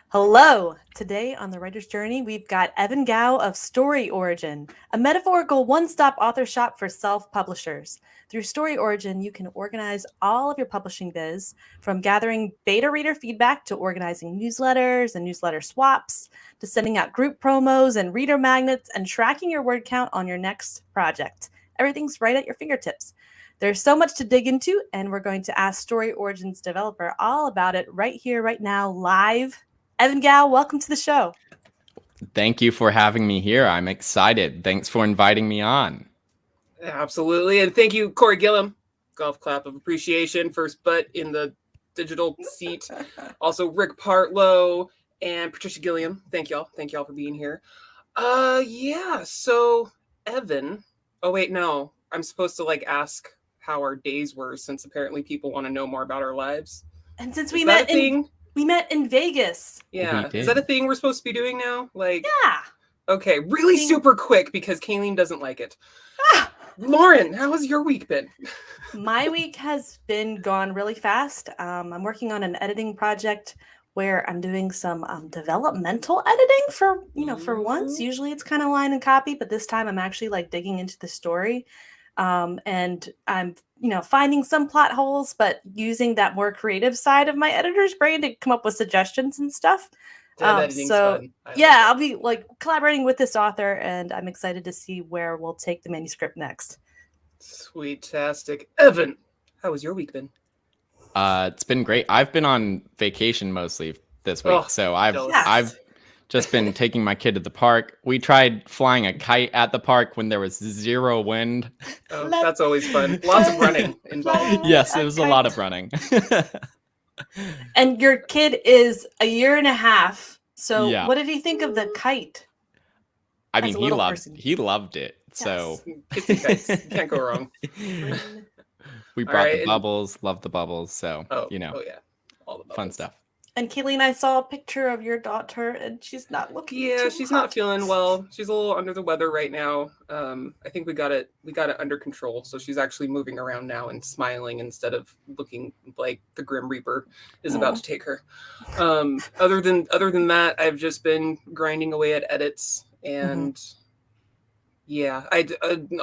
Hello! Today on The Writer's Journey, we've got Evan Gow of StoryOrigin, a metaphorical one-stop author shop for self-publishers. Through StoryOrigin, you can organize all of your publishing biz, from gathering beta reader feedback to organizing newsletters and newsletter swaps, to sending out group promos and reader magnets and tracking your word count on your next project. Everything's right at your fingertips. There's so much to dig into, and we're going to ask StoryOrigin's developer all about it right here, right now, live. Evan Gow, welcome to the show. Thank you for having me here. I'm excited. Thanks for inviting me on. Absolutely. And thank you, Corey Gillum. Golf clap of appreciation. First butt in the digital seat. Also, Rick Partlow and Patricia Gilliam. Thank y'all. Thank y'all for being here. So Evan. Oh, wait, no. I'm supposed to ask how our days were, since apparently people want to know more about our lives. And since we met in Vegas. Yeah. Is that a thing we're supposed to be doing now? Yeah. Okay, really super quick because Kalene doesn't like it. Lauren, how has your week been? My week has been gone really fast. I'm working on an editing project where I'm doing some developmental editing for once. Usually it's kind of line and copy, but this time I'm actually digging into the story. And I'm, finding some plot holes, but using that more creative side of my editor's brain to come up with suggestions and stuff. Fun. I'll be collaborating with this author, and I'm excited to see where we'll take the manuscript next. Sweet-tastic. Evan, how has your week been? It's been great. I've been on vacation mostly this week, so I've just been taking my kid to the park. We tried flying a kite at the park when there was zero wind. Oh, that's always fun. Lots of running involved. Yes, it was a lot of running. And your kid is a year and a half. So What did he think of the kite? I mean, he loved it. Yes. So kites. You can't go wrong. We brought the bubbles, loved the bubbles. So, all the bubbles. Fun stuff. And Kalene, I saw a picture of your daughter, and she's not looking. Yeah, she's not feeling well. She's a little under the weather right now. I think we got it under control. So she's actually moving around now and smiling instead of looking like the Grim Reaper is about to take her. Other than that, I've just been grinding away at edits, and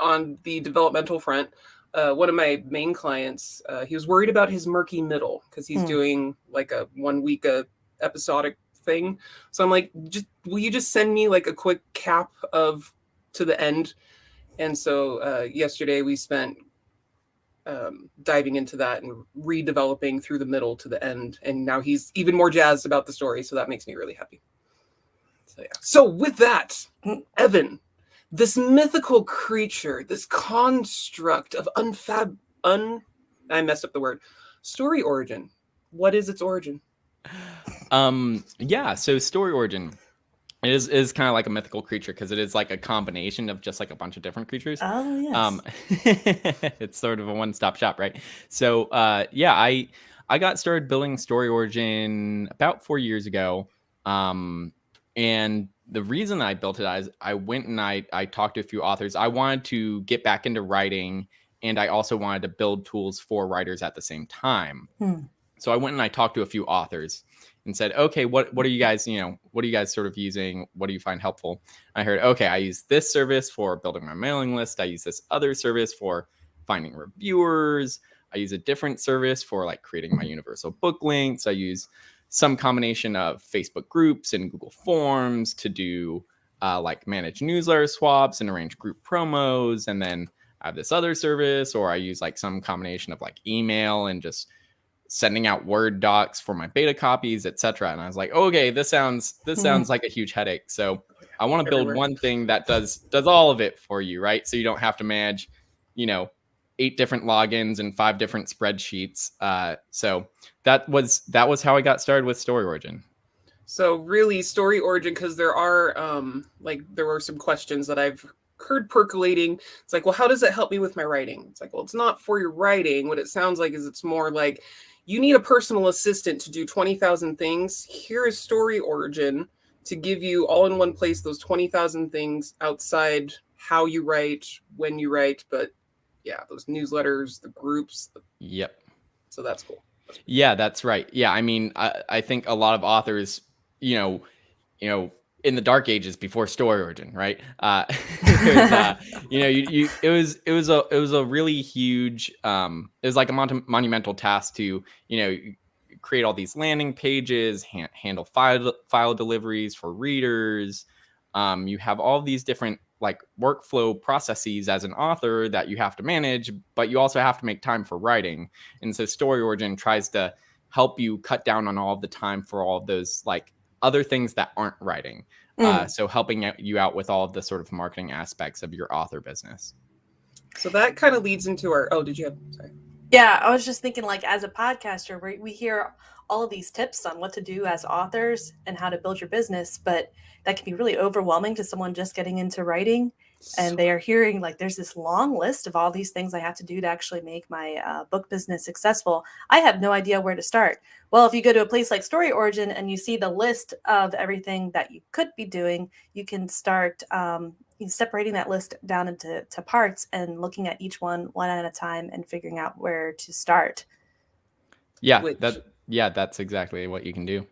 on the developmental front. One of my main clients, he was worried about his murky middle because he's doing a 1 week episodic thing. So I'm like, will you just send me a quick cap to the end? And so yesterday we spent diving into that and redeveloping through the middle to the end. And now he's even more jazzed about the story. So that makes me really happy. So yeah. So with that, Evan, this mythical creature, this construct of I messed up the word. StoryOrigin. What is its origin? So StoryOrigin is kind of like a mythical creature because it is a combination of just a bunch of different creatures. Oh, yes. It's sort of a one-stop shop, right? So I got started building StoryOrigin about 4 years ago. And the reason I built it is I went and I talked to a few authors. I wanted to get back into writing, and I also wanted to build tools for writers at the same time. So I went and I talked to a few authors and said, okay, what are you guys, what are you guys sort of using? What do you find helpful? I heard, okay, I use this service for building my mailing list. I use this other service for finding reviewers. I use a different service for creating my universal book links. I use some combination of Facebook groups and Google Forms to do manage newsletter swaps and arrange group promos. And then I have this other service, or I use some combination of email and just sending out Word docs for my beta copies, etc. And I was like, okay, this sounds like a huge headache. So I want to build one thing that does all of it for you, right? So you don't have to manage, 8 different logins and 5 different spreadsheets. So that was how I got started with StoryOrigin. So really StoryOrigin, because there are there were some questions that I've heard percolating. It's well, how does it help me with my writing? It's well, it's not for your writing. What it sounds like is it's more you need a personal assistant to do 20,000 things. Here is StoryOrigin to give you all in one place those 20,000 things outside how you write, when you write, but yeah, those newsletters, the groups. Yep. So that's cool. Yeah, that's right. Yeah, I mean, I think a lot of authors, you know, in the dark ages before StoryOrigin, right? It was, it was a really huge, it was like a monumental task to, create all these landing pages, handle file deliveries for readers. You have all these different like workflow processes as an author that you have to manage, but you also have to make time for writing. And so StoryOrigin tries to help you cut down on all of the time for all of those like other things that aren't writing. So helping you out with all of the sort of marketing aspects of your author business. So that kind of leads into our, did you have, sorry. Yeah, I was just thinking, like, as a podcaster, we hear all of these tips on what to do as authors and how to build your business, but that can be really overwhelming to someone just getting into writing. And they are hearing, like, there's this long list of all these things I have to do to actually make my book business successful. I have no idea where to start. Well, if you go to a place like StoryOrigin and you see the list of everything that you could be doing, you can start separating that list down into parts and looking at each one at a time and figuring out where to start. Yeah, that's exactly what you can do.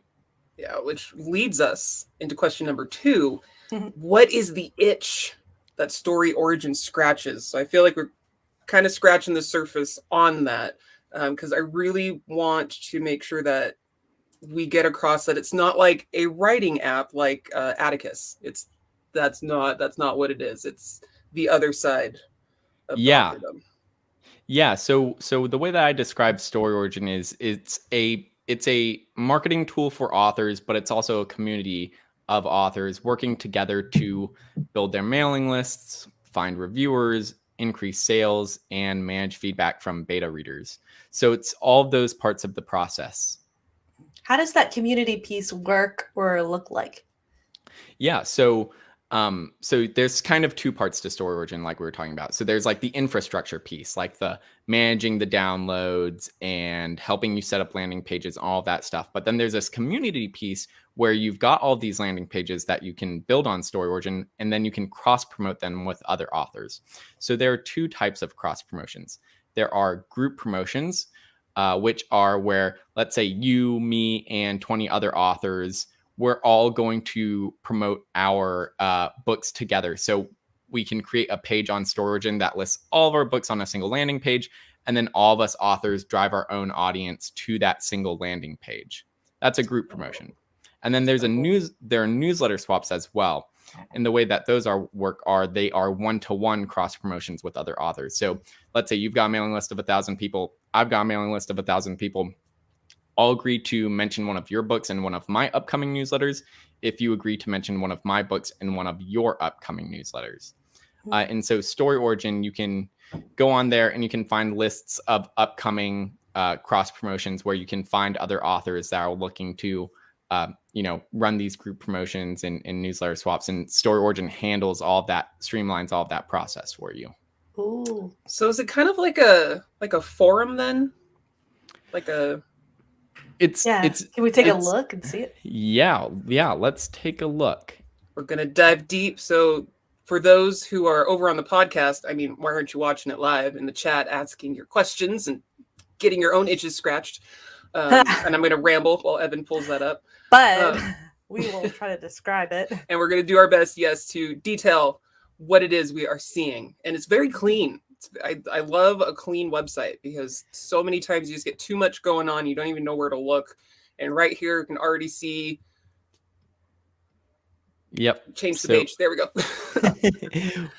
Yeah, which leads us into question number 2. What is the itch that StoryOrigin scratches? So I feel like we're kind of scratching the surface on that, because I really want to make sure that we get across that it's not like a writing app like Atticus. That's not what it is. It's the other side of authordom. Yeah. So the way that I describe StoryOrigin is it's a marketing tool for authors, but it's also a community of authors working together to build their mailing lists, find reviewers, increase sales, and manage feedback from beta readers. So it's all of those parts of the process. How does that community piece work or look like? Yeah. So there's kind of 2 parts to StoryOrigin, like we were talking about. So there's like the infrastructure piece, like the managing the downloads and helping you set up landing pages, all of that stuff. But then there's this community piece where you've got all these landing pages that you can build on StoryOrigin, and then you can cross promote them with other authors. So there are 2 types of cross promotions. There are group promotions, which are where, let's say you, me, and 20 other authors, we're all going to promote our books together. So we can create a page on StoryOrigin that lists all of our books on a single landing page, and then all of us authors drive our own audience to that single landing page. That's a group promotion. And then there are newsletter swaps as well. And the way that those they are one-to-one cross promotions with other authors. So let's say you've got a mailing list of 1,000 people. I've got a mailing list of 1,000 people. I'll agree to mention one of your books in one of my upcoming newsletters if you agree to mention one of my books in one of your upcoming newsletters. And so StoryOrigin, you can go on there and you can find lists of upcoming cross promotions where you can find other authors that are looking to run these group promotions and newsletter swaps. And StoryOrigin handles all of that, streamlines all of that process for you. Ooh. So is it kind of like a forum then? Can we take a look and see it? Yeah, let's take a look. We're going to dive deep. So for those who are over on the podcast, I mean, why aren't you watching it live in the chat, asking your questions and getting your own itches scratched? And I'm going to ramble while Evan pulls that up. But we will try to describe it. And we're going to do our best, yes, to detail what it is we are seeing. And it's very clean. I love a clean website because so many times you just get too much going on. You don't even know where to look. And right here, you can already see. Yep. Change the page. There we go.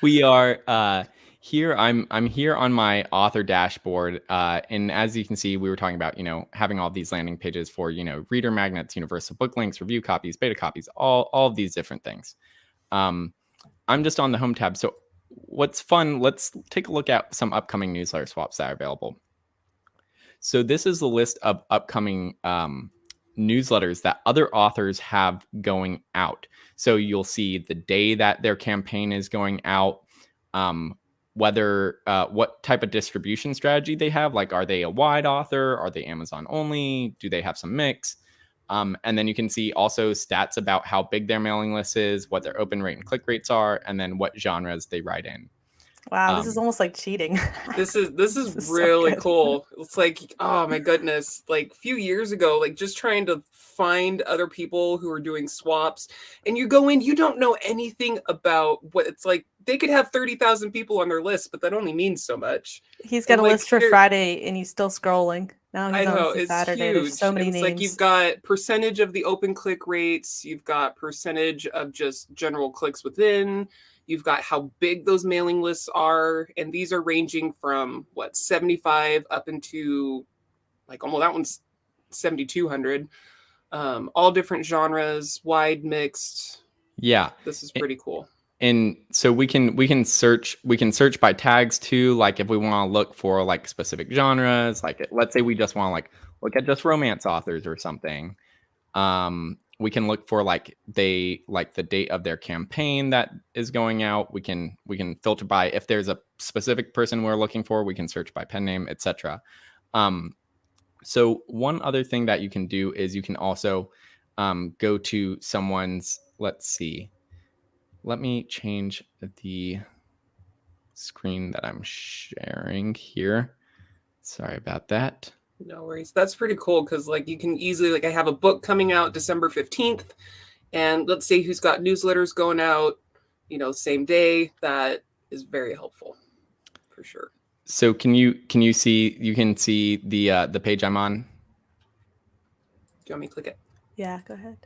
We are here. I'm here on my author dashboard. And as you can see, we were talking about, having all these landing pages for, reader magnets, universal book links, review copies, beta copies, all of these different things. I'm just on the home tab. So what's fun, let's take a look at some upcoming newsletter swaps that are available. So this is the list of upcoming newsletters that other authors have going out. So you'll see the day that their campaign is going out, whether what type of distribution strategy they have. Like, are they a wide author? Are they Amazon only? Do they have some mix? And then you can see also stats about how big their mailing list is, what their open rate and click rates are, and then what genres they write in. Wow, this is almost like cheating. This is This is so really good. cool. It's like, oh my goodness, like a few years ago, like just trying to find other people who are doing swaps, and you go in, you don't know anything about what it's like. They could have 30,000 people on their list, but that only means so much. He's got And a like list for here, Friday and he's still scrolling. Now I he's on know to it's Saturday. There's so huge. many It's like you've names. got percentage of the open click rates, you've got percentage of just general clicks within, you've got how big those mailing lists are, and these are ranging from what 75 up into like almost that one's 7,200. All different genres, wide mixed. Yeah. This is pretty cool. And so we can search by tags too, like if we want to look for like specific genres, like let's say we just want to like look at just romance authors or something. We can look for like the date of their campaign that is going out. We can filter by if there's a specific person we're looking for, we can search by pen name, etc. So one other thing that you can do is you can also go to someone's, let's see. Let me change the screen that I'm sharing here. Sorry about that. No worries. That's pretty cool because like you can easily, like I have a book coming out December 15th, and let's say who's got newsletters going out, same day. That is very helpful for sure. So can you see the page I'm on? Do you want me to click it? Yeah, go ahead.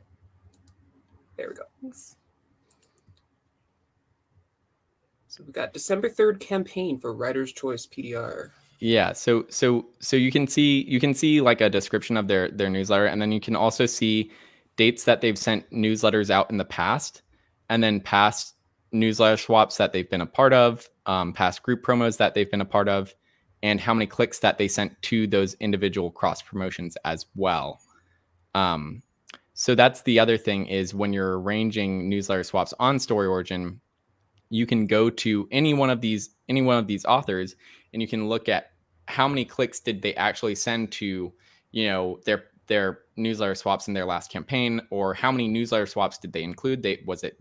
There we go. Thanks. So we got December 3rd campaign for Writer's Choice PDR. Yeah, so you can see like a description of their newsletter, and then you can also see dates that they've sent newsletters out in the past, and then past newsletter swaps that they've been a part of, past group promos that they've been a part of, and how many clicks that they sent to those individual cross promotions as well. So that's the other thing is when you're arranging newsletter swaps on StoryOrigin, you can go to any one of these authors and you can look at how many clicks did they actually send to, their newsletter swaps in their last campaign, or how many newsletter swaps did they include? Was it,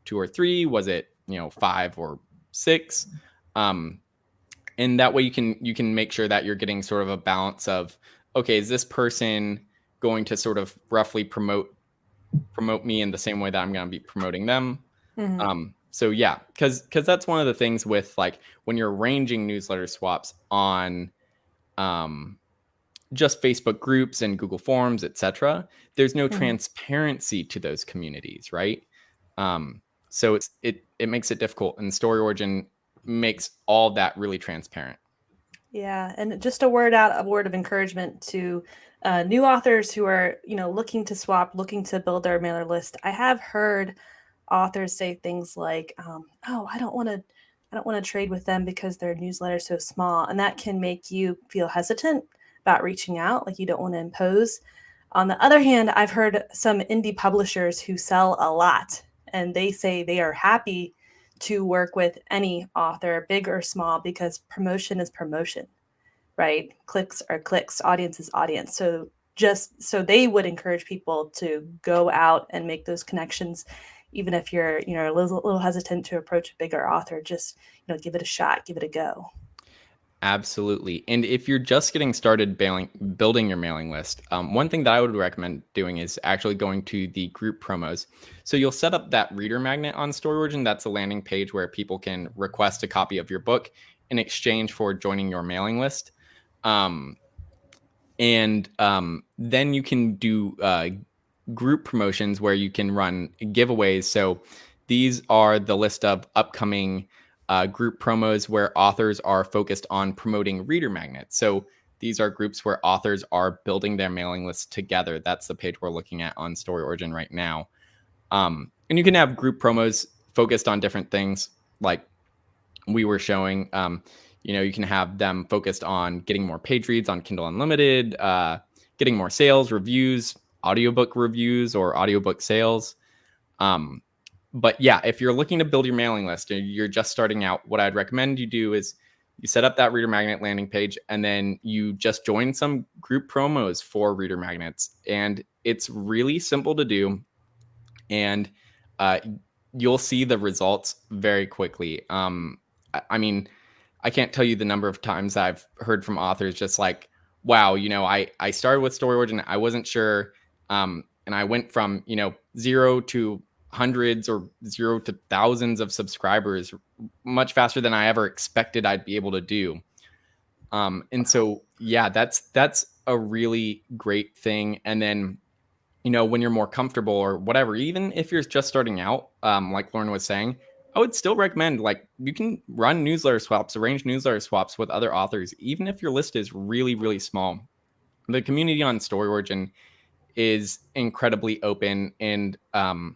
2 or 3? Was it, 5 or 6? And that way you can make sure that you're getting sort of a balance of, okay, is this person going to sort of roughly promote me in the same way that I'm going to be promoting them? Mm-hmm. So yeah, because that's one of the things with like when you're arranging newsletter swaps on just Facebook groups and Google Forms, etc. There's no transparency to those communities, right? So it makes it difficult, and StoryOrigin makes all that really transparent. Yeah, and just a word of encouragement to new authors who are looking to swap, looking to build their mailer list. I have heard authors say things like, "Oh, I don't want to trade with them because their newsletter is so small," and that can make you feel hesitant about reaching out, like you don't want to impose. On the other hand, I've heard some indie publishers who sell a lot, and they say they are happy to work with any author, big or small, because promotion is promotion, right? Clicks are clicks, audience is audience. So just so they would encourage people to go out and make those connections, even if you're a little hesitant to approach a bigger author. Just give it a shot, give it a go. Absolutely. And if you're just getting started building your mailing list, one thing that I would recommend doing is actually going to the group promos. So you'll set up that reader magnet on StoryOrigin. That's a landing page where people can request a copy of your book in exchange for joining your mailing list. And then you can do group promotions where you can run giveaways. So these are the list of upcoming group promos where authors are focused on promoting reader magnets. So these are groups where authors are building their mailing list together. That's the page we're looking at on StoryOrigin right now. And you can have group promos focused on different things like we were showing. You can have them focused on getting more page reads on Kindle Unlimited, getting more sales, reviews, audiobook reviews, or audiobook sales. But yeah, if you're looking to build your mailing list and you're just starting out, what I'd recommend you do is you set up that reader magnet landing page and then you just join some group promos for reader magnets. And it's really simple to do. And you'll see the results very quickly. I mean, I can't tell you the number of times I've heard from authors just like, wow, I started with Story Origin. I wasn't sure. And I went from, 0 to hundreds or 0 to thousands of subscribers much faster than I ever expected I'd be able to do. And so, yeah, that's a really great thing. And then, when you're more comfortable or whatever, even if you're just starting out, like Lauren was saying, I would still recommend, like, you can run newsletter swaps, arrange newsletter swaps with other authors, even if your list is really, really small. The community on Story Origin is incredibly open, and all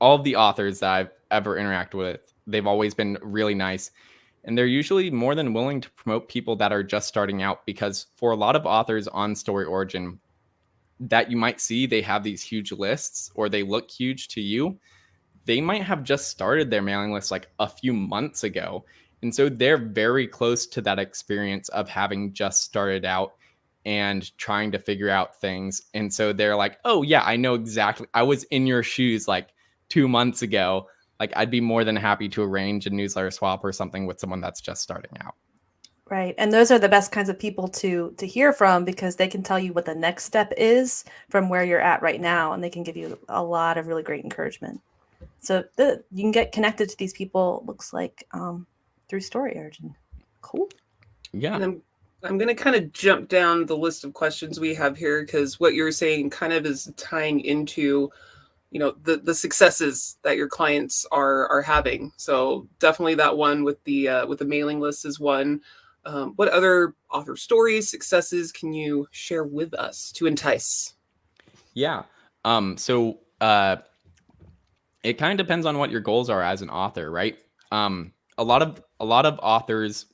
of the authors that I've ever interacted with, they've always been really nice. And they're usually more than willing to promote people that are just starting out, because for a lot of authors on Story Origin that you might see, they have these huge lists or they look huge to you. They might have just started their mailing list like a few months ago. And so they're very close to that experience of having just started out and trying to figure out things. And so they're like, oh, yeah, I know exactly. I was in your shoes like 2 months ago. Like, I'd be more than happy to arrange a newsletter swap or something with someone that's just starting out. Right. And those are the best kinds of people to hear from, because they can tell you what the next step is from where you're at right now. And they can give you a lot of really great encouragement. So you can get connected to these people, looks like, through Story Origin. Cool. Yeah. And I'm going to kind of jump down the list of questions we have here, because what you're saying kind of is tying into, the successes that your clients are having. So definitely that one with the mailing list is one. What other author stories, successes can you share with us to entice? Yeah. So it kind of depends on what your goals are as an author, right? A lot of authors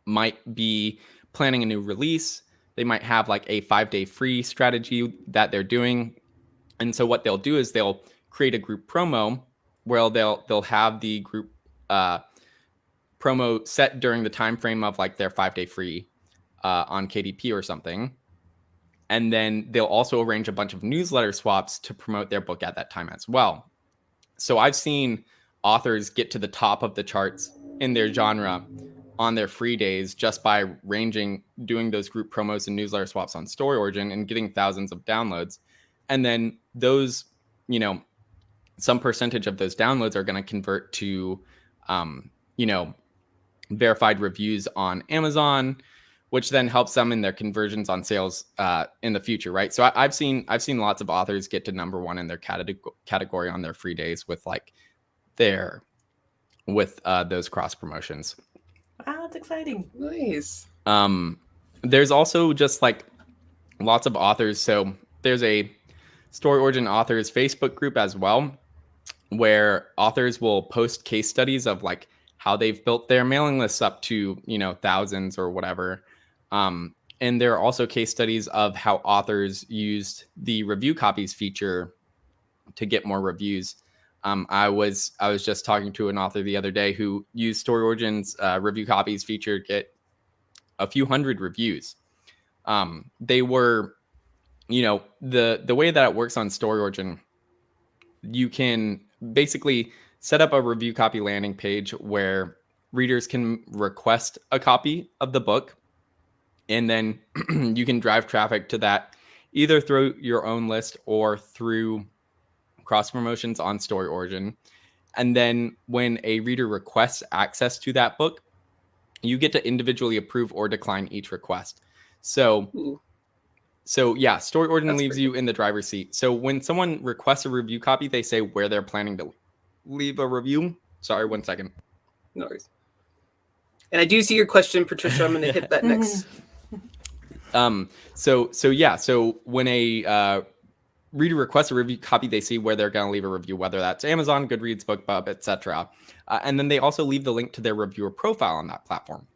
might be planning a new release. They might have like a 5-day free strategy that they're doing. And so what they'll do is they'll create a group promo where they'll have the group promo set during the time frame of like their 5-day free on KDP or something. And then they'll also arrange a bunch of newsletter swaps to promote their book at that time as well. So I've seen authors get to the top of the charts in their genre on their free days just by doing those group promos and newsletter swaps on Story Origin and getting thousands of downloads. And then those, some percentage of those downloads are going to convert to, verified reviews on Amazon, which then helps them in their conversions on sales in the future, right? So I've seen lots of authors get to number one in their category on their free days with those cross promotions. Wow, that's exciting. Nice. There's also just like lots of authors. So there's a Story Origin authors Facebook group as well, where authors will post case studies of like how they've built their mailing lists up to, thousands or whatever. And there are also case studies of how authors used the review copies feature to get more reviews. I was just talking to an author the other day who used Story Origin's review copies feature to get a few hundred reviews. They were, the way that it works on Story Origin, you can basically set up a review copy landing page where readers can request a copy of the book, and then you can drive traffic to that either through your own list or through cross promotions on Story Origin. And then when a reader requests access to that book, you get to individually approve or decline each request. So yeah, Story Origin leaves you in the driver's seat. So when someone requests a review copy, they say where they're planning to leave a review. Sorry, 1 second. No worries. And I do see your question, Patricia. I'm going to hit that next. So when a reader requests a review copy, they see where they're going to leave a review, whether that's Amazon, Goodreads, BookBub, etc. And then they also leave the link to their reviewer profile on that platform.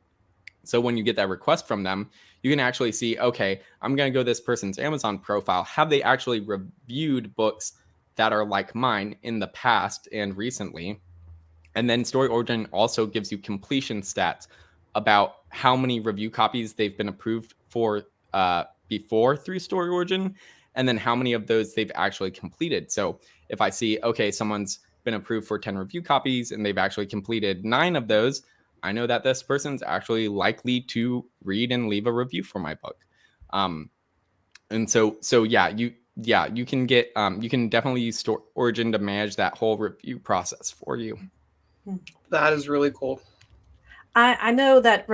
So when you get that request from them, you can actually see, okay, I'm going to go to this person's Amazon profile. Have they actually reviewed books that are like mine in the past and recently? And then Story Origin also gives you completion stats about how many review copies they've been approved for before through Story Origin, and then how many of those they've actually completed. So if I see, okay, someone's been approved for 10 review copies and they've actually completed 9 of those, I know that this person's actually likely to read and leave a review for my book. And so yeah, you can get you can definitely use StoryOrigin to manage that whole review process for you. That is really cool. I know that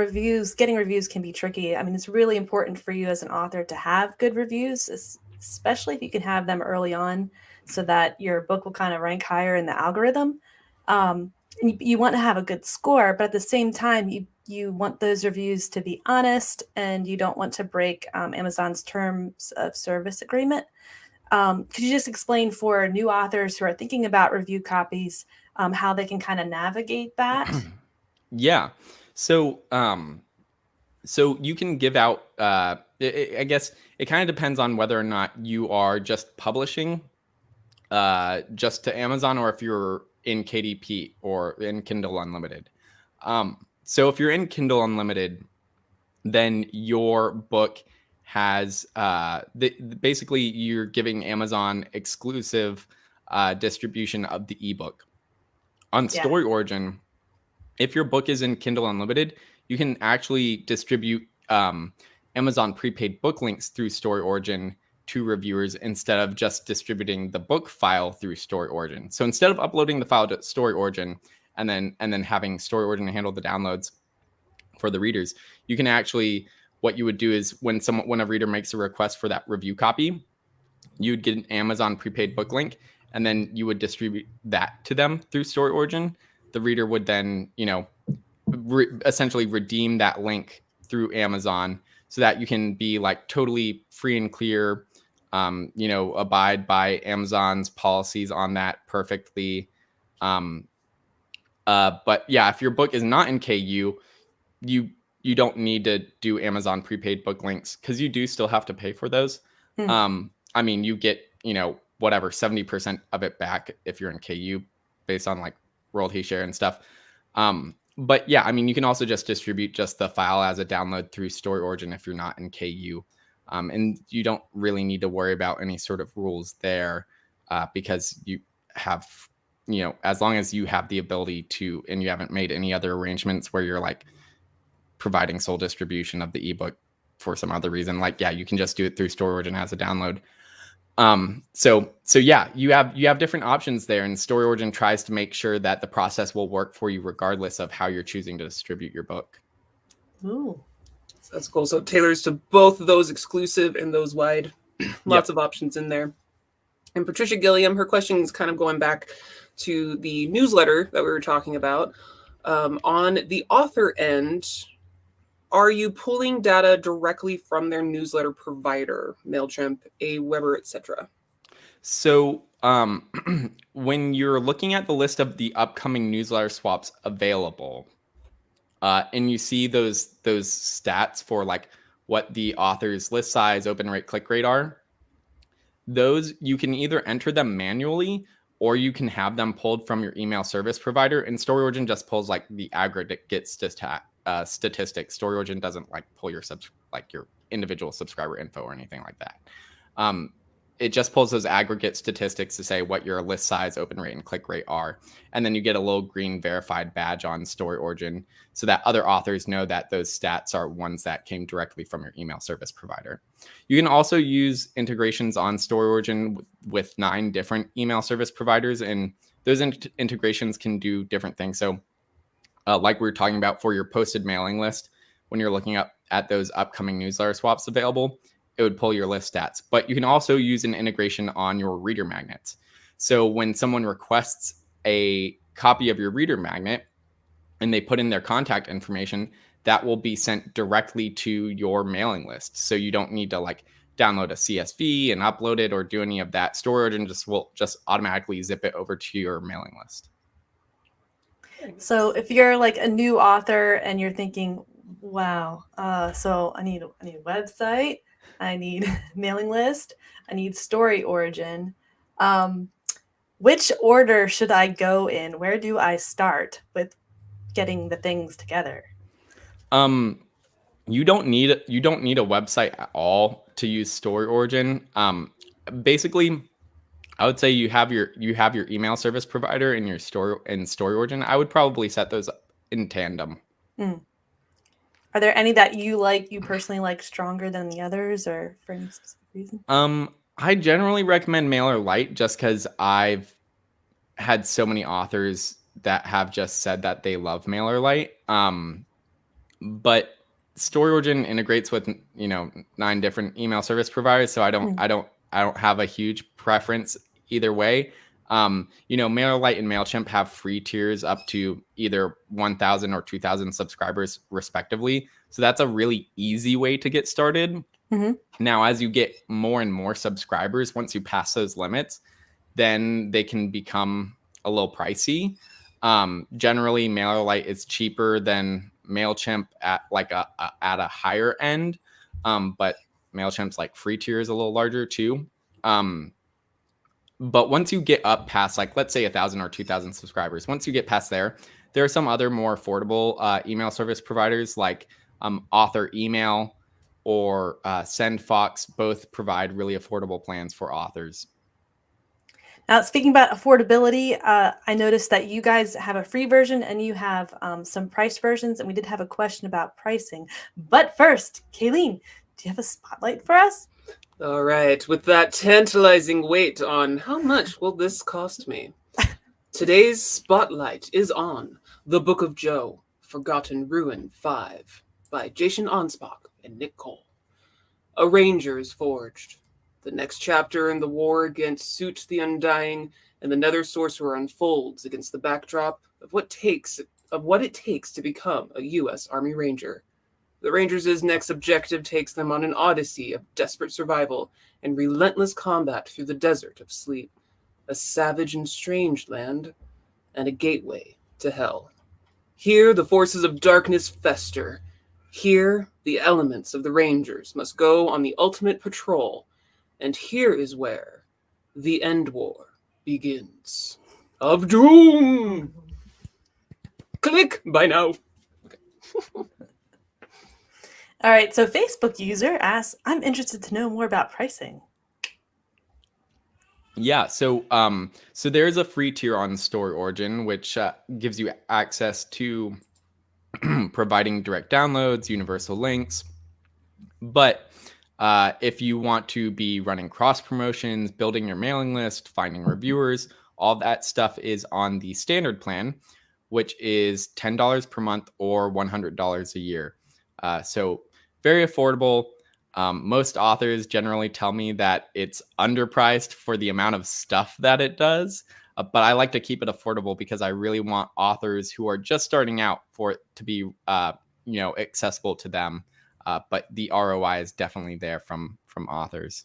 getting reviews can be tricky. I mean, it's really important for you as an author to have good reviews, especially if you can have them early on so that your book will kind of rank higher in the algorithm. And you want to have a good score, but at the same time, you want those reviews to be honest, and you don't want to break Amazon's terms of service agreement. Could you just explain for new authors who are thinking about review copies how they can kind of navigate that? Yeah. So so you can give out I guess it kind of depends on whether or not you are just publishing just to Amazon, or if you're in KDP or in Kindle Unlimited. So if you're in Kindle Unlimited, then your book has basically you're giving Amazon exclusive distribution of the ebook. On Yeah. StoryOrigin, if your book is in Kindle Unlimited, you can actually distribute Amazon prepaid book links through StoryOrigin to reviewers instead of just distributing the book file through StoryOrigin. So instead of uploading the file to StoryOrigin and then having StoryOrigin handle the downloads for the readers, you can actually, what you would do is when a reader makes a request for that review copy, you'd get an Amazon prepaid book link, and then you would distribute that to them through StoryOrigin. The reader would then, essentially redeem that link through Amazon so that you can be like totally free and clear, abide by Amazon's policies on that perfectly. But yeah, if your book is not in KU, you don't need to do Amazon prepaid book links because you do still have to pay for those. I mean, you get, whatever, 70% of it back if you're in KU based on like royalty share and stuff. But yeah, I mean, you can also just distribute just the file as a download through StoryOrigin if you're not in KU. And you don't really need to worry about any sort of rules there because you have, as long as you have the ability to, and you haven't made any other arrangements where you're like providing sole distribution of the ebook for some other reason, like, yeah, you can just do it through StoryOrigin as a download. So yeah, you have different options there, and StoryOrigin tries to make sure that the process will work for you regardless of how you're choosing to distribute your book. Ooh. That's cool. So it tailors to both those exclusive and those wide. Lots of options in there. And Patricia Gilliam, her question is kind of going back to the newsletter that we were talking about. On the author end, are you pulling data directly from their newsletter provider, MailChimp, Aweber, etc.? So when you're looking at the list of the upcoming newsletter swaps available, and you see those stats for like what the author's list size, open rate, click rate are, those you can either enter them manually or you can have them pulled from your email service provider. And StoryOrigin just pulls like the aggregate statistics. StoryOrigin doesn't like pull your your individual subscriber info or anything like that. It just pulls those aggregate statistics to say what your list size, open rate, and click rate are. And then you get a little green verified badge on StoryOrigin so that other authors know that those stats are ones that came directly from your email service provider. You can also use integrations on StoryOrigin with 9 different email service providers, and those integrations can do different things. So like we were talking about for your posted mailing list, when you're looking at those upcoming newsletter swaps available, it would pull your list stats. But you can also use an integration on your reader magnets. So when someone requests a copy of your reader magnet and they put in their contact information, that will be sent directly to your mailing list. So you don't need to like download a CSV and upload it or do any of that. StoryOrigin will just automatically zip it over to your mailing list. So if you're like a new author and you're thinking, wow, so I need a website, I need mailing list, I need StoryOrigin. Which order should I go in? Where do I start with getting the things together? You don't need a website at all to use StoryOrigin. Basically, I would say you have your email service provider and your StoryOrigin. I would probably set those up in tandem. Mm. Are there any that you personally like stronger than the others, or for any specific reason? I generally recommend MailerLite just because I've had so many authors that have just said that they love MailerLite. But StoryOrigin integrates with 9 different email service providers, so I don't have a huge preference either way. MailerLite and MailChimp have free tiers up to either 1,000 or 2,000 subscribers respectively. So that's a really easy way to get started. Mm-hmm. Now, as you get more and more subscribers, once you pass those limits, then they can become a little pricey. Generally, MailerLite is cheaper than MailChimp at at a higher end, but MailChimp's free tier is a little larger too. But once you get up past let's say 1,000 or 2,000 subscribers, once you get past there are some other more affordable email service providers like Author Email or SendFox. Both provide really affordable plans for authors. Now, speaking about affordability, I noticed that you guys have a free version and you have some priced versions, and we did have a question about pricing. But first, Kalene, do you have a spotlight for us? All right, with that tantalizing weight on how much will this cost me? Today's spotlight is on The Book of Joe, Forgotten Ruin 5 by Jason Anspach and Nick Cole. A ranger is forged. The next chapter in the war against Suit the Undying and the Nether Sorcerer unfolds against the backdrop of what it takes to become a U.S. Army Ranger. The Rangers' next objective takes them on an odyssey of desperate survival and relentless combat through the desert of sleep, a savage and strange land, and a gateway to hell. Here, the forces of darkness fester. Here, the elements of the Rangers must go on the ultimate patrol. And here is where the End War begins. Of Doom! Click by now. Okay. All right, so Facebook user asks, I'm interested to know more about pricing. Yeah, so there's a free tier on StoryOrigin, which gives you access to providing direct downloads, universal links. But if you want to be running cross promotions, building your mailing list, finding reviewers, all that stuff is on the standard plan, which is $10 per month or $100 a year. So very affordable. Most authors generally tell me that it's underpriced for the amount of stuff that it does. But I like to keep it affordable because I really want authors who are just starting out for it to be, accessible to them. But the ROI is definitely there from authors.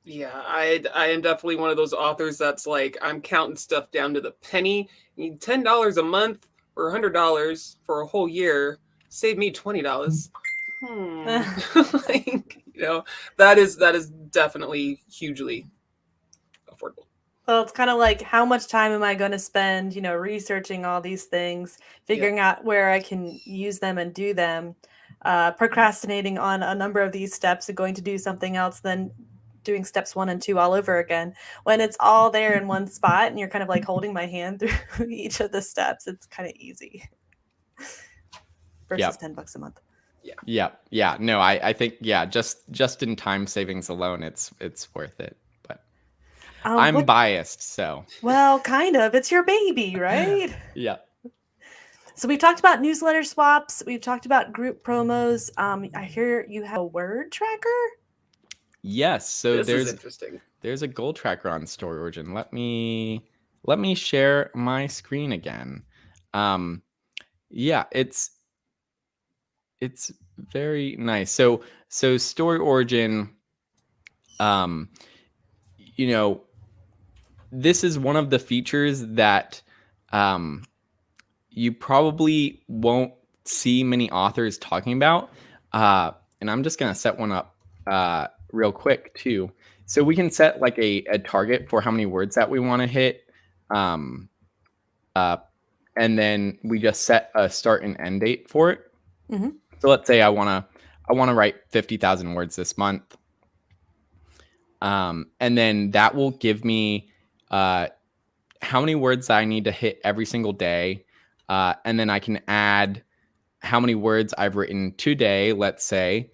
Yeah, I am definitely one of those authors that's I'm counting stuff down to the penny. You need $10 a month or $100 for a whole year. Save me $20. That is definitely hugely affordable. Well, it's kind of like, how much time am I going to spend, researching all these things, figuring out where I can use them and do them, procrastinating on a number of these steps and going to do something else, then doing steps 1 and 2 all over again. When it's all there in one spot and you're kind of holding my hand through each of the steps, it's kind of easy versus $10 a month. Yeah. No, I think just in time savings alone, it's worth it. But I'm biased, so. Well, kind of. It's your baby, right? Yeah. So we've talked about newsletter swaps. We've talked about group promos. I hear you have a word tracker. Yes. So this is interesting. There's a goal tracker on StoryOrigin. Let me share my screen again. It's very nice. So StoryOrigin, this is one of the features that you probably won't see many authors talking about. And I'm just gonna set one up real quick too. So we can set a target for how many words that we want to hit. And then we just set a start and end date for it. Mm-hmm. So let's say I want to write 50,000 words this month. And then that will give me how many words I need to hit every single day. And then I can add how many words I've written today, let's say.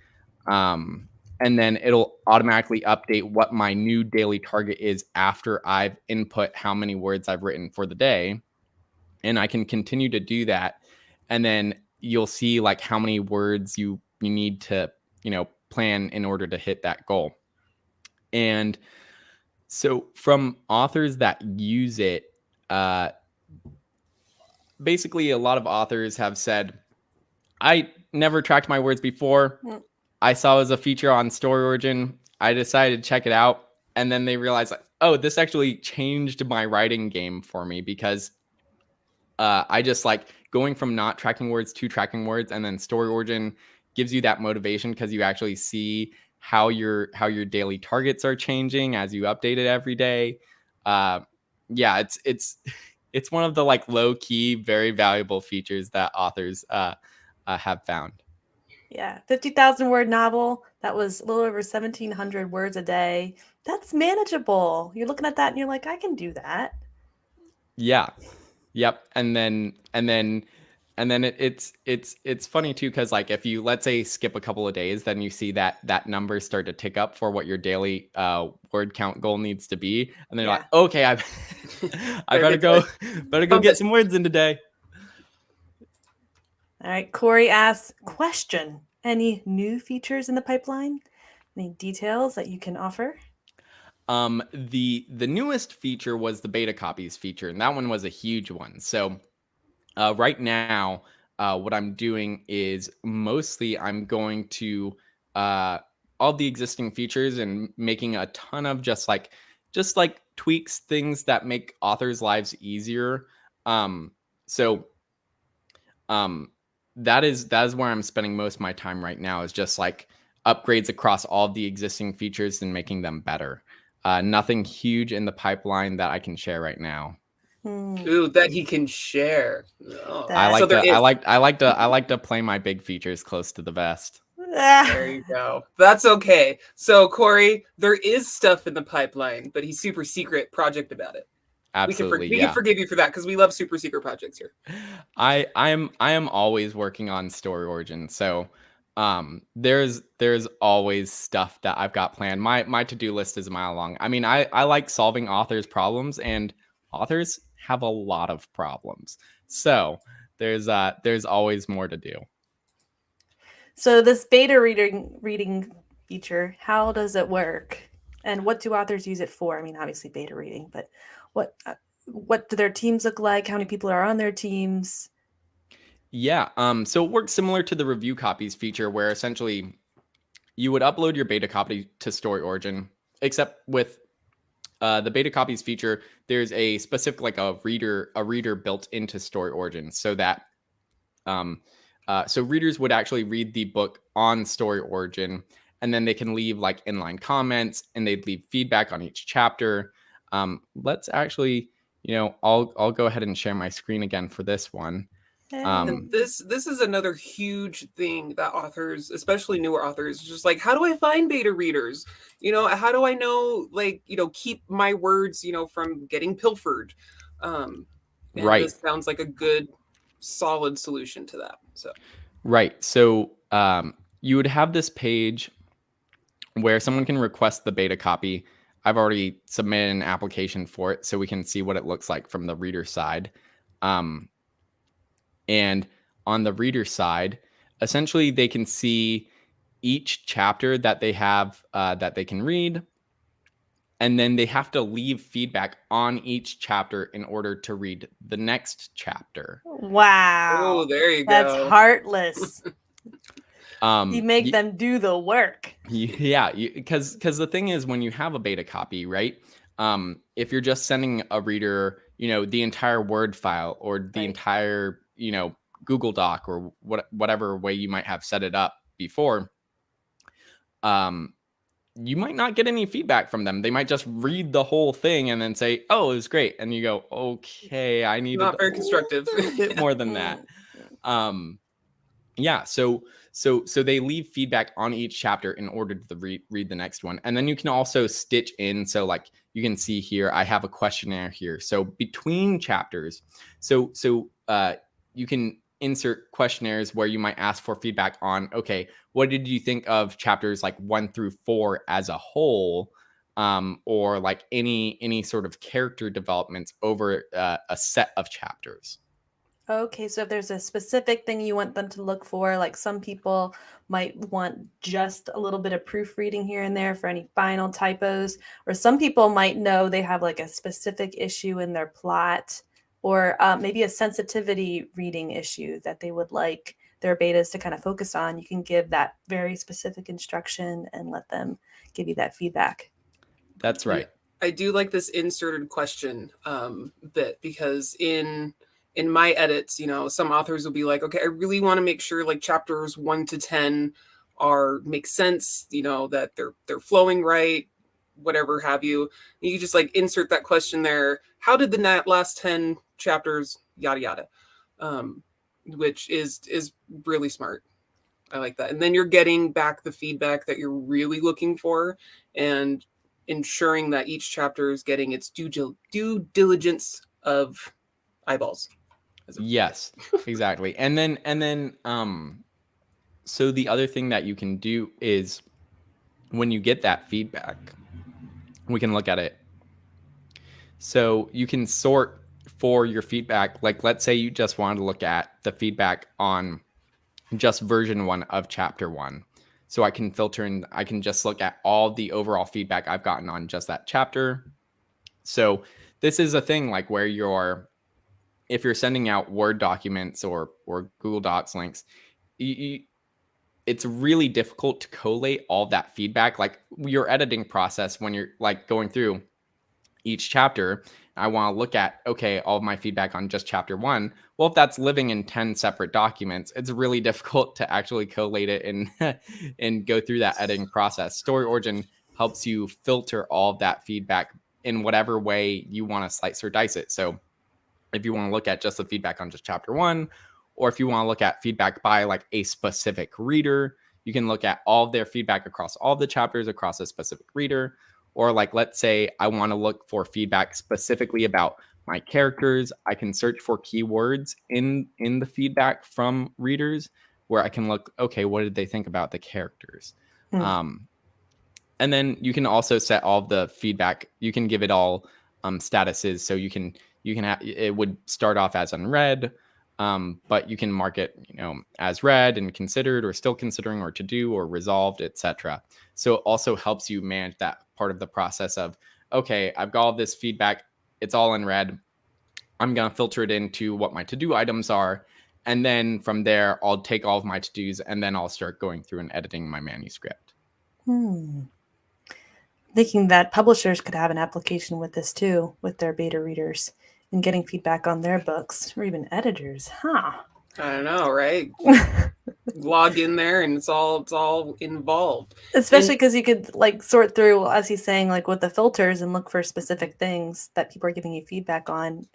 And then it'll automatically update what my new daily target is after I've input how many words I've written for the day. And I can continue to do that. And then you'll see like how many words you need to, plan in order to hit that goal. And so from authors that use it, basically a lot of authors have said, I never tracked my words before. I saw it as a feature on StoryOrigin. I decided to check it out. And then they realized, like, oh, this actually changed my writing game for me, because I just like going from not tracking words to tracking words. And then StoryOrigin gives you that motivation because you actually see how your daily targets are changing as you update it every day. Yeah, it's one of the like low key, very valuable features that authors have found. Yeah, 50,000 word novel. That was a little over 1,700 words a day. That's manageable. You're looking at that and you're like, I can do that. Yeah. Yep. And then it's funny too, because like if you, let's say, skip a couple of days, then you see that number start to tick up for what your daily word count goal needs to be, and then you're like, okay, I better go get some words in today. All right, Corey asks, question, any new features in the pipeline? Any details that you can offer? The newest feature was the beta copies feature, and that one was a huge one. So right now, what I'm doing is mostly I'm going to all the existing features and making a ton of just like tweaks, things that make authors' lives easier. That is where I'm spending most of my time right now, is just like upgrades across all of the existing features and making them better. Nothing huge in the pipeline that I can share right now. Ooh, that he can share. Oh. I like to play my big features close to the vest. There you go. That's okay. So Corey, there is stuff in the pipeline, but he's super secret project about it. Absolutely, we can forgive you for that because we love super secret projects here. I am always working on StoryOrigin, so there's always stuff that I've got planned. My to-do list is a mile long. I mean, I like solving authors' problems, and authors have a lot of problems, so there's always more to do. So this beta reading feature, how does it work, and what do authors use it for? I mean, obviously beta reading, but what do their teams look like? How many people are on their teams? Yeah, so it works similar to the review copies feature, where essentially you would upload your beta copy to StoryOrigin, except with the beta copies feature, there's a specific like a reader built into StoryOrigin, so that so readers would actually read the book on StoryOrigin, and then they can leave like inline comments, and they'd leave feedback on each chapter. Let's actually, I'll go ahead and share my screen again for this one. And this is another huge thing that authors, especially newer authors, just like, how do I find beta readers? How do I know, keep my words, from getting pilfered? Right. This sounds like a good, solid solution to that. Right. So you would have this page where someone can request the beta copy. I've already submitted an application for it, so we can see what it looks like from the reader side. And on the reader side, essentially they can see each chapter that they have that they can read. And then they have to leave feedback on each chapter in order to read the next chapter. Wow. Oh, there you go. That's heartless. You make them do the work. Yeah, because the thing is, when you have a beta copy, right? If you're just sending a reader, the entire Word file or the entire, Google Doc or whatever way you might have set it up before, you might not get any feedback from them. They might just read the whole thing and then say, "Oh, it was great," and you go, "Okay, I need not very constructive. A bit more than that." Yeah, so they leave feedback on each chapter in order to read the next one. And then you can also stitch in. So like you can see here, I have a questionnaire here. So between chapters, so you can insert questionnaires where you might ask for feedback on, okay, what did you think of chapters like 1 through 4 as a whole, or like any sort of character developments over a set of chapters. Okay, so if there's a specific thing you want them to look for, like some people might want just a little bit of proofreading here and there for any final typos, or some people might know they have like a specific issue in their plot, or maybe a sensitivity reading issue that they would like their betas to kind of focus on. You can give that very specific instruction and let them give you that feedback. That's right. I do like this inserted question bit, because in my edits, some authors will be like, okay, I really want to make sure like chapters 1 to 10 make sense, that they're flowing right, whatever have you. You just like insert that question there. How did the last 10 chapters, yada yada, which is really smart. I like that. And then you're getting back the feedback that you're really looking for, and ensuring that each chapter is getting its due diligence of eyeballs. Yes, exactly. And then so the other thing that you can do is when you get that feedback, we can look at it. So you can sort for your feedback. Like, let's say you just wanted to look at the feedback on just version 1 of chapter 1. So I can filter and I can just look at all the overall feedback I've gotten on just that chapter. So this is a thing like where if you're sending out Word documents or Google Docs links, it's really difficult to collate all that feedback. Like your editing process, when you're like going through each chapter, I want to look at, okay, all of my feedback on just chapter 1. Well, if that's living in 10 separate documents, it's really difficult to actually collate it and go through that editing process. StoryOrigin helps you filter all of that feedback in whatever way you want to slice or dice it. So if you want to look at just the feedback on just chapter 1, or if you want to look at feedback by like a specific reader, you can look at all of their feedback across all the chapters across a specific reader. Or like, let's say I want to look for feedback specifically about my characters. I can search for keywords in the feedback from readers where I can look, okay, what did they think about the characters? And then you can also set all of the feedback. You can give it all statuses. So you can have, it would start off as unread, but you can mark it, as read and considered or still considering or to do or resolved, etc. So it also helps you manage that part of the process of, okay, I've got all this feedback. It's all in red. I'm going to filter it into what my to-do items are. And then from there, I'll take all of my to-dos and then I'll start going through and editing my manuscript. Thinking that publishers could have an application with this too, with their beta readers and getting feedback on their books, or even editors, huh? I don't know, right? Log in there and it's all involved. Especially because you could like sort through, as he's saying, like with the filters and look for specific things that people are giving you feedback on.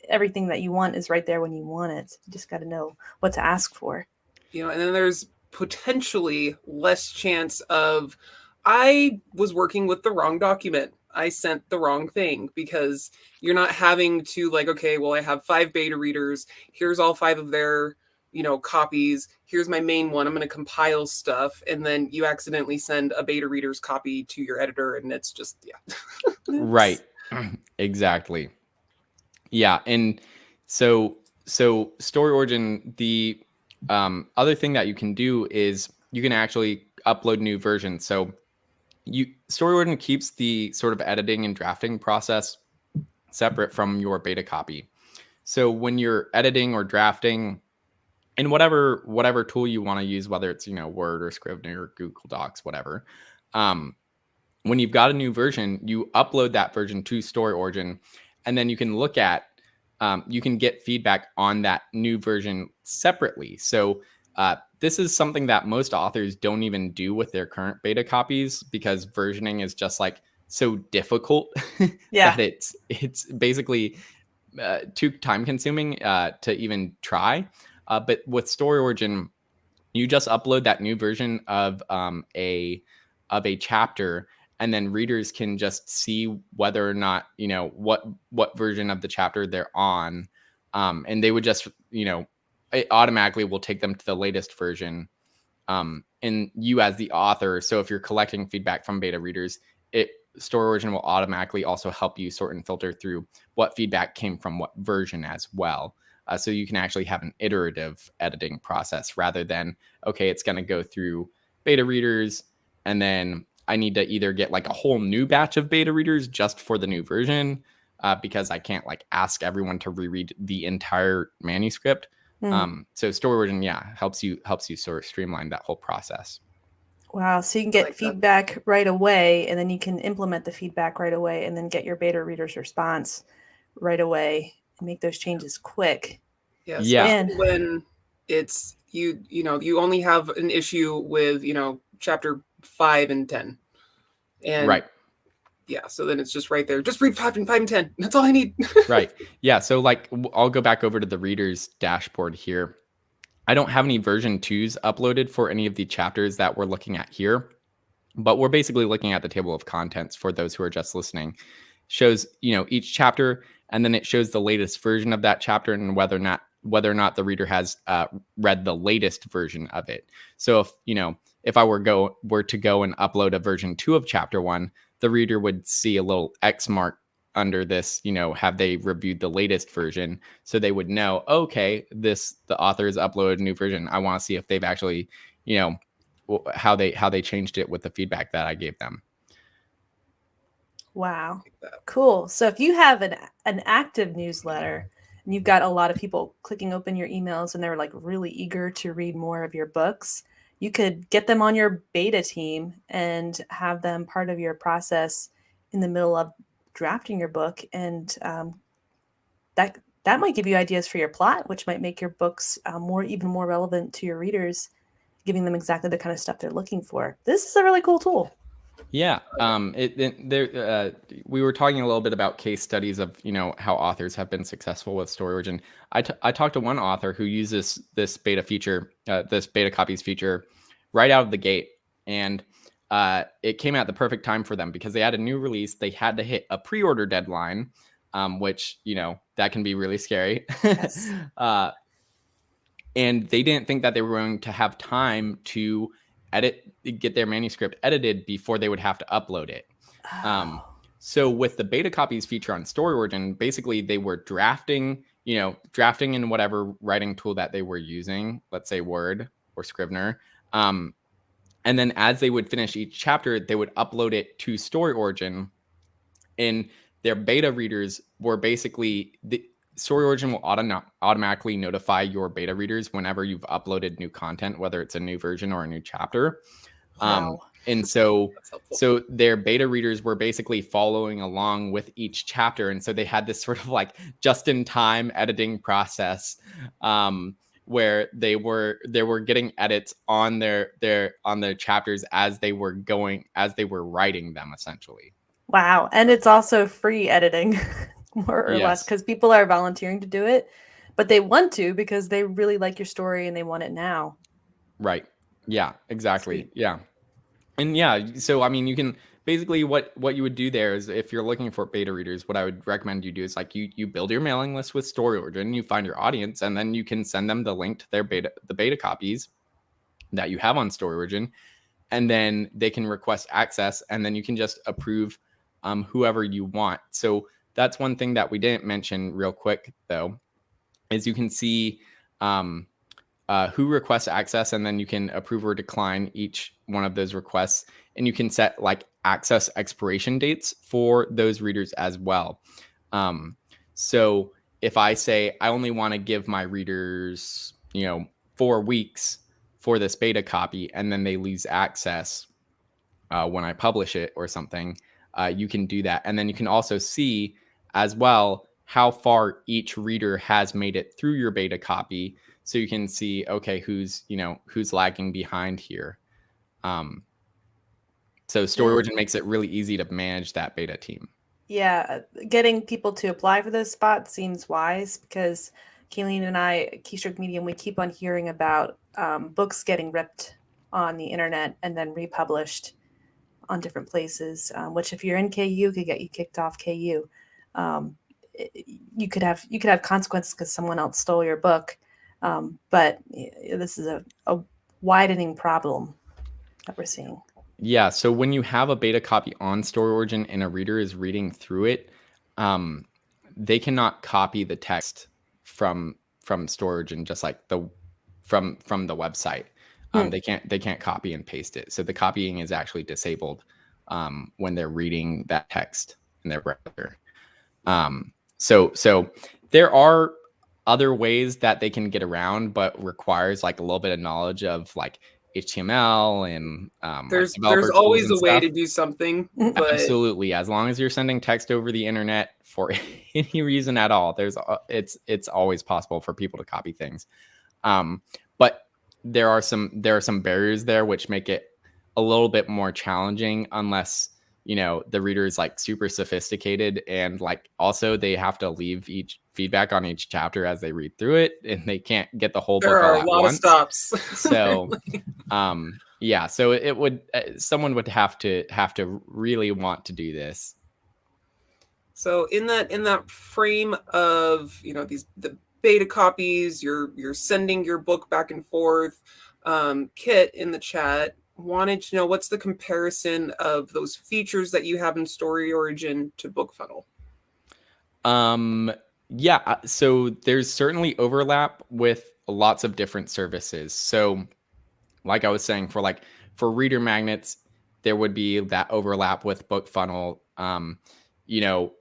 Everything that you want is right there when you want it. You just got to know what to ask for. And then there's potentially less chance of, I was working with the wrong document. I sent the wrong thing, because you're not having to like, okay, well, I have 5 beta readers. Here's all 5 of their, copies. Here's my main one. I'm going to compile stuff. And then you accidentally send a beta reader's copy to your editor. And it's just, yeah. Right. Exactly. Yeah. And so StoryOrigin, the other thing that you can do is you can actually upload new versions. So StoryOrigin keeps the sort of editing and drafting process separate from your beta copy. So when you're editing or drafting in whatever tool you want to use, whether it's Word or Scrivener or Google Docs, whatever, when you've got a new version, you upload that version to StoryOrigin, and then you can look at you can get feedback on that new version separately. So this is something that most authors don't even do with their current beta copies, because versioning is just like so difficult that it's basically too time consuming to even try. But with StoryOrigin, you just upload that new version of a chapter, and then readers can just see whether or not what version of the chapter they're on, and they would just it automatically will take them to the latest version. And you as the author, so if you're collecting feedback from beta readers, StoryOrigin will automatically also help you sort and filter through what feedback came from what version as well. So you can actually have an iterative editing process rather than, okay, it's going to go through beta readers and then I need to either get like a whole new batch of beta readers just for the new version, because I can't like ask everyone to reread the entire manuscript. So StoryOrigin, helps you sort of streamline that whole process. Wow. So you can get feedback right away, and then you can implement the feedback right away, and then get your beta reader's response right away and make those changes quick. Yeah. When it's you only have an issue with, chapter 5 and 10. And right. Yeah, so then it's just right there. Just read 5 and 10. That's all I need. Right. Yeah. So like, I'll go back over to the reader's dashboard here. I don't have any version 2s uploaded for any of the chapters that we're looking at here, but we're basically looking at the table of contents for those who are just listening. Shows, each chapter, and then it shows the latest version of that chapter and whether or not the reader has read the latest version of it. So if I were to go and upload a version 2 of chapter 1, the reader would see a little X mark under this, have they reviewed the latest version? So they would know, okay, the author has uploaded a new version. I want to see if they've actually, how they changed it with the feedback that I gave them. Wow. Cool. So if you have an active newsletter and you've got a lot of people clicking open your emails and they're like really eager to read more of your books, you could get them on your beta team and have them part of your process in the middle of drafting your book. And that might give you ideas for your plot, which might make your books even more relevant to your readers, giving them exactly the kind of stuff they're looking for. This is a really cool tool. Yeah. We were talking a little bit about case studies of, how authors have been successful with StoryOrigin. I talked to one author who uses this beta feature, this beta copies feature right out of the gate. And it came at the perfect time for them because they had a new release. They had to hit a pre-order deadline, which, that can be really scary. Yes. And they didn't think that they were going to have time to get their manuscript edited before they would have to upload it. So with the beta copies feature on StoryOrigin, basically they were drafting in whatever writing tool that they were using, let's say Word or Scrivener. And then as they would finish each chapter, they would upload it to StoryOrigin, and their beta readers were basically StoryOrigin will automatically notify your beta readers whenever you've uploaded new content, whether it's a new version or a new chapter. Wow. And so their beta readers were basically following along with each chapter. And so they had this sort of like just-in-time editing process where they were getting edits on their chapters as they were writing them, essentially. Wow. And it's also free editing. More or less, because people are volunteering to do it, but they want to because they really like your story and they want it now. Right. Yeah, exactly. Sweet. Yeah. And so I mean, you can basically what you would do there is, if you're looking for beta readers, what I would recommend you do is like you build your mailing list with StoryOrigin, you find your audience, and then you can send them the link to the beta copies that you have on StoryOrigin, and then they can request access, and then you can just approve whoever you want. So that's one thing that we didn't mention real quick, though, is you can see who requests access, and then you can approve or decline each one of those requests. And you can set like access expiration dates for those readers as well. So if I say I only want to give my readers, 4 weeks for this beta copy, and then they lose access when I publish it or something, you can do that. And then you can also see as well how far each reader has made it through your beta copy, so you can see, okay, who's lagging behind here. So StoryOrigin makes it really easy to manage that beta team. Yeah, getting people to apply for those spots seems wise, because Kalene and I, Keystroke Medium, we keep on hearing about books getting ripped on the internet and then republished on different places, which if you're in KU could get you kicked off KU. You could have consequences because someone else stole your book. But this is a widening problem that we're seeing. Yeah, so when you have a beta copy on StoryOrigin and a reader is reading through it, they cannot copy the text from StoryOrigin, just like from the website. They can't copy and paste it. So the copying is actually disabled when they're reading that text in their browser. So there are other ways that they can get around, but requires like a little bit of knowledge of like HTML and There's developer always tools a and way stuff. to do something, but Absolutely, as long as you're sending text over the internet for any reason at all, it's always possible for people to copy things. But there are some barriers there which make it a little bit more challenging, unless the reader is like super sophisticated, and like also they have to leave each feedback on each chapter as they read through it, and they can't get the whole there book are all a at lot once. of stops. So yeah, so it would someone would have to really want to do this. So in that frame of the beta copies, you're sending your book back and forth. Kit in the chat wanted to know, what's the comparison of those features that you have in StoryOrigin to BookFunnel? Yeah, so there's certainly overlap with lots of different services. So like I was saying, for reader magnets, there would be that overlap with BookFunnel.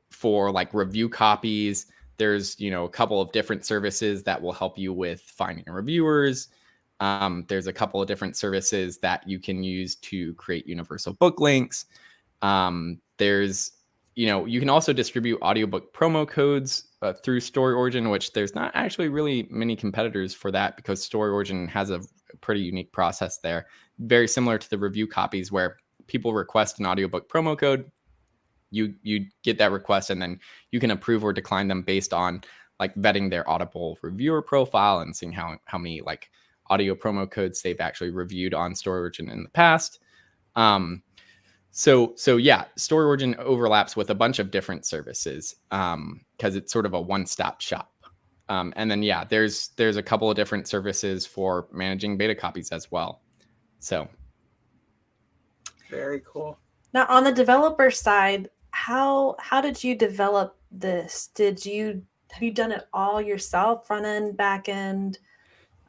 For like review copies, there's a couple of different services that will help you with finding reviewers. There's a couple of different services that you can use to create universal book links. There's you can also distribute audiobook promo codes through StoryOrigin, which there's not actually really many competitors for that, because StoryOrigin has a pretty unique process there, very similar to the review copies, where people request an audiobook promo code. You get that request, and then you can approve or decline them based on like vetting their Audible reviewer profile and seeing how many like audio promo codes they've actually reviewed on StoryOrigin in the past. So yeah, StoryOrigin overlaps with a bunch of different services because it's sort of a one-stop shop. And then yeah, there's a couple of different services for managing beta copies as well. So very cool. Now on the developer side, how did you develop this? Have you done it all yourself, front end, back end,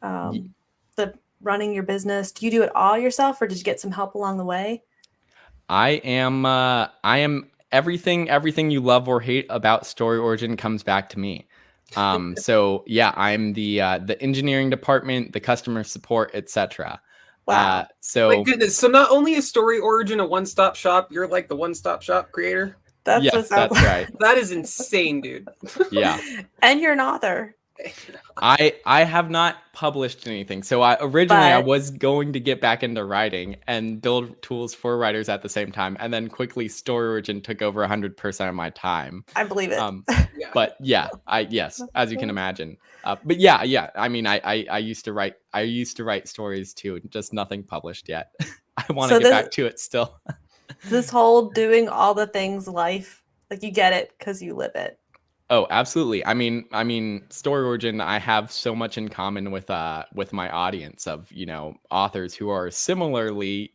the running your business? Do you do it all yourself, or did you get some help along the way? I am everything you love or hate about StoryOrigin comes back to me. So yeah, I'm the engineering department, the customer support, etc. Wow. So my goodness. So not only is StoryOrigin a one-stop shop, you're like the one-stop shop creator. Yes, that's right. That is insane, dude. Yeah. And you're an author. I have not published anything. So I was going to get back into writing and build tools for writers at the same time, and then quickly StoryOrigin took over 100% of my time. I believe it. Yeah. But yeah, yes, as you can imagine. But yeah. I mean, I used to write stories too, just nothing published yet. I want to get back to it still. This whole doing all the things life, like you get it because you live it. Oh, absolutely. I mean, StoryOrigin, I have so much in common with my audience of, authors who are similarly,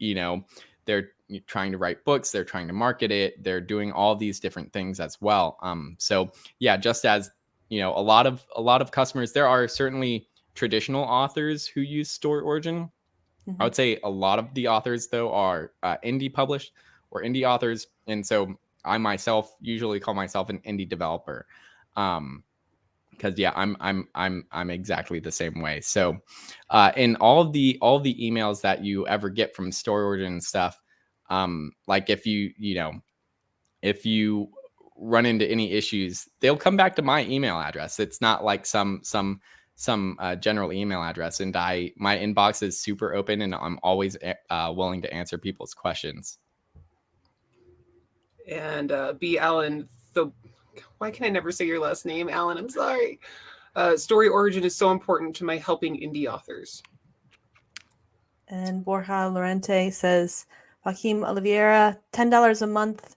they're trying to write books, they're trying to market it, they're doing all these different things as well. So yeah, just as, a lot of customers, there are certainly traditional authors who use StoryOrigin. I would say a lot of the authors though are indie published or indie authors. And so I myself usually call myself an indie developer, because yeah, I'm exactly the same way. So, in all of the emails that you ever get from StoryOrigin and stuff, like if you run into any issues, they'll come back to my email address. It's not like some general email address, and my inbox is super open, and I'm always willing to answer people's questions. And B. Allen, why can I never say your last name, Allen? I'm sorry. StoryOrigin is so important to my helping indie authors. And Borja Lorente says, Joaquim Oliveira, $10 a month,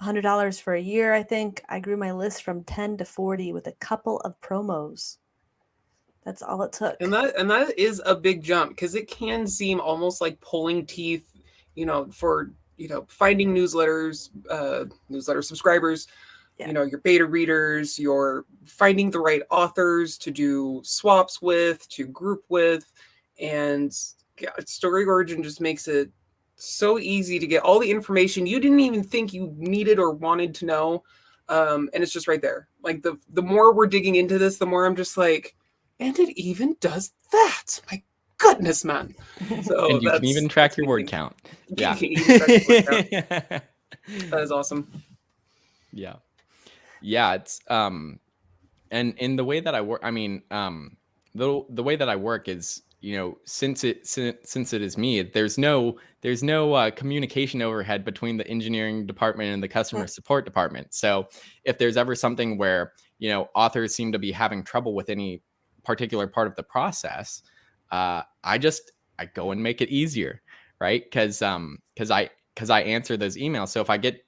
$100 for a year, I think. I grew my list from 10 to 40 with a couple of promos. That's all it took. And that is a big jump, because it can seem almost like pulling teeth, for finding newsletter subscribers, Yeah. your beta readers, you're finding the right authors to do swaps with, to group with, and Story Origin just makes it so easy to get all the information you didn't even think you needed or wanted to know, and it's just right there. Like the more we're digging into this, the more I'm just like, and it even does that. My goodness, man. So And you can even track your word count. Yeah. You can even track your word count. That is awesome. Yeah. Yeah. It's, and in the way that I work, I mean, the way that I work is, since it is me, there's no communication overhead between the engineering department and the customer support department. So if there's ever something where, authors seem to be having trouble with any particular part of the process, I go and make it easier, right? Because I answer those emails. So if I get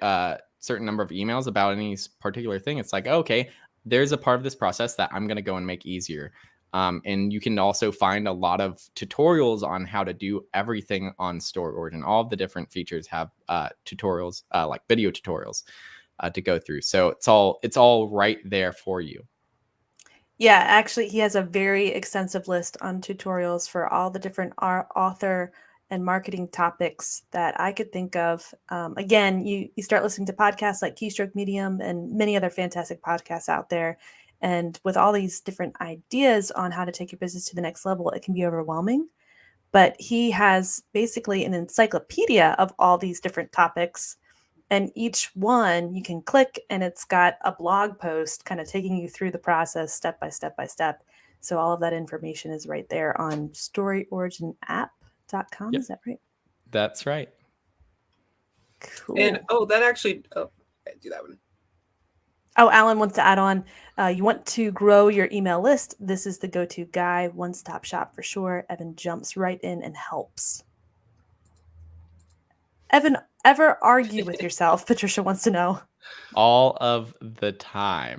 a certain number of emails about any particular thing, it's like, okay, there's a part of this process that I'm going to go and make easier. And you can also find a lot of tutorials on how to do everything on Story Origin. All of the different features have tutorials, like video tutorials, to go through. So it's all right there for you. Yeah, actually, he has a very extensive list on tutorials for all the different author and marketing topics that I could think of. Again, you start listening to podcasts like Keystroke Medium and many other fantastic podcasts out there. And with all these different ideas on how to take your business to the next level, it can be overwhelming. But he has basically an encyclopedia of all these different topics. And each one you can click and it's got a blog post kind of taking you through the process step by step by step. So all of that information is right there on StoryOriginApp.com. Yep. Is that right? That's right. Cool. And I do that one. Oh, Alan wants to add on, you want to grow your email list. This is the go-to guy, one-stop shop for sure. Evan jumps right in and helps. Evan, ever argue with yourself? Patricia wants to know. All of the time.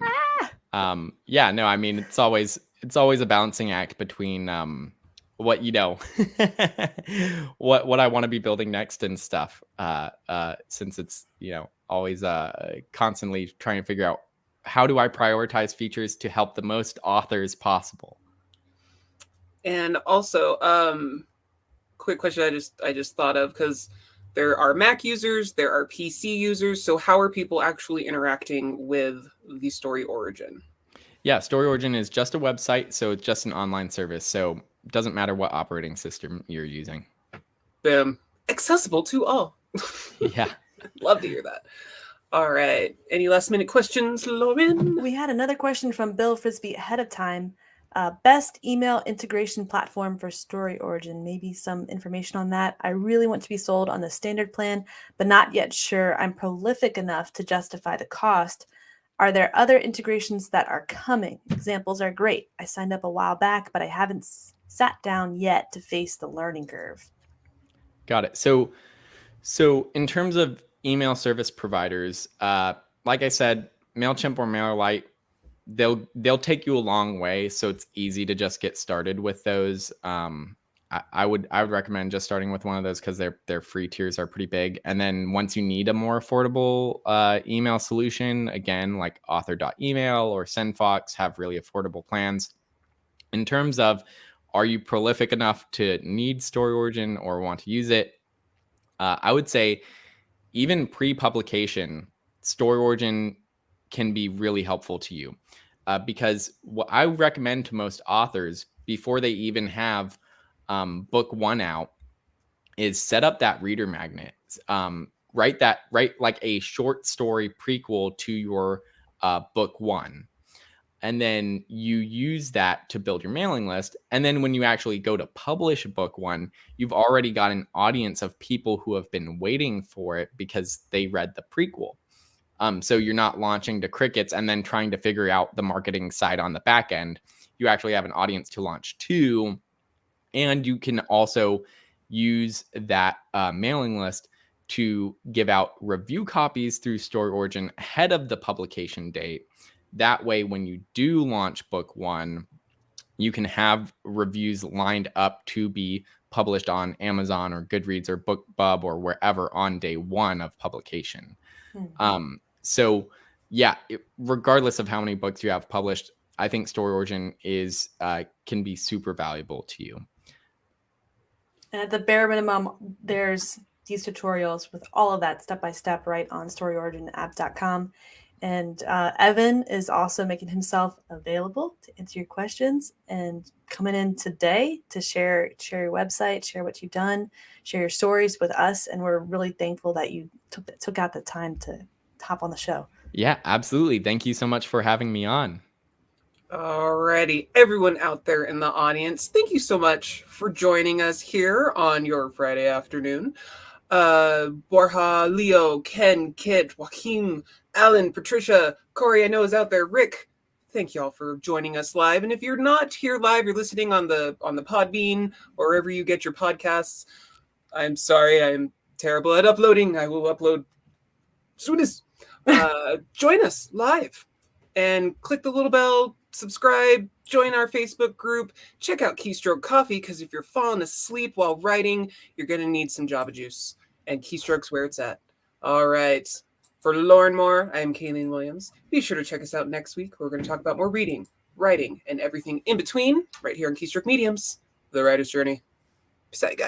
Yeah, no, I mean, it's always a balancing act between what what I want to be building next and stuff. Since it's always constantly trying to figure out how do I prioritize features to help the most authors possible. And also, quick question I just thought of, because there are Mac users, there are PC users. So how are people actually interacting with the Story Origin? Yeah, Story Origin is just a website, so it's just an online service. So it doesn't matter what operating system you're using. Boom. Accessible to all. Yeah. Love to hear that. All right. Any last minute questions, Lauren? We had another question from Bill Frisbee ahead of time. Best email integration platform for Story Origin. Maybe some information on that. I really want to be sold on the standard plan, but not yet sure I'm prolific enough to justify the cost. Are there other integrations that are coming? Examples are great. I signed up a while back, but I haven't sat down yet to face the learning curve. Got it. So in terms of email service providers, like I said, MailChimp or MailerLite, they'll take you a long way. So it's easy to just get started with those. I would recommend just starting with one of those because their free tiers are pretty big. And then once you need a more affordable email solution, again, like author.email or SendFox have really affordable plans. In terms of, are you prolific enough to need Story Origin or want to use it? I would say even pre-publication, Story Origin can be really helpful to you because what I recommend to most authors before they even have book one out is set up that reader magnet. Write like a short story prequel to your book one. And then you use that to build your mailing list. And then when you actually go to publish book one, you've already got an audience of people who have been waiting for it because they read the prequel. So you're not launching to crickets and then trying to figure out the marketing side on the back end. You actually have an audience to launch to. And you can also use that mailing list to give out review copies through Story Origin ahead of the publication date. That way, when you do launch book one, you can have reviews lined up to be published on Amazon or Goodreads or BookBub or wherever on day one of publication. So yeah, regardless of how many books you have published, I think StoryOrigin is can be super valuable to you. And at the bare minimum, there's these tutorials with all of that step-by-step right on StoryOriginApp.com. And Evan is also making himself available to answer your questions and coming in today to share your website, share what you've done, share your stories with us. And we're really thankful that you took out the time to hop on the show. Yeah, absolutely. Thank you so much for having me on. Alrighty, everyone out there in the audience, thank you so much for joining us here on your Friday afternoon. Borja, Leo, Ken, Kit, Joaquin, Alan, Patricia, Corey, I know is out there, Rick, thank y'all for joining us live. And if you're not here live, you're listening on the Podbean or wherever you get your podcasts, I'm sorry, I'm terrible at uploading. I will upload soon as. Join us live and click the little bell, subscribe, join our Facebook group, check out Keystroke Coffee, because if you're falling asleep while writing, you're going to need some Java Juice, and Keystroke's where it's at. All right. For Lauren Moore, I am Kalene Williams. Be sure to check us out next week. We're going to talk about more reading, writing, and everything in between right here on Keystroke Mediums, The Writer's Journey. Peace out, guys.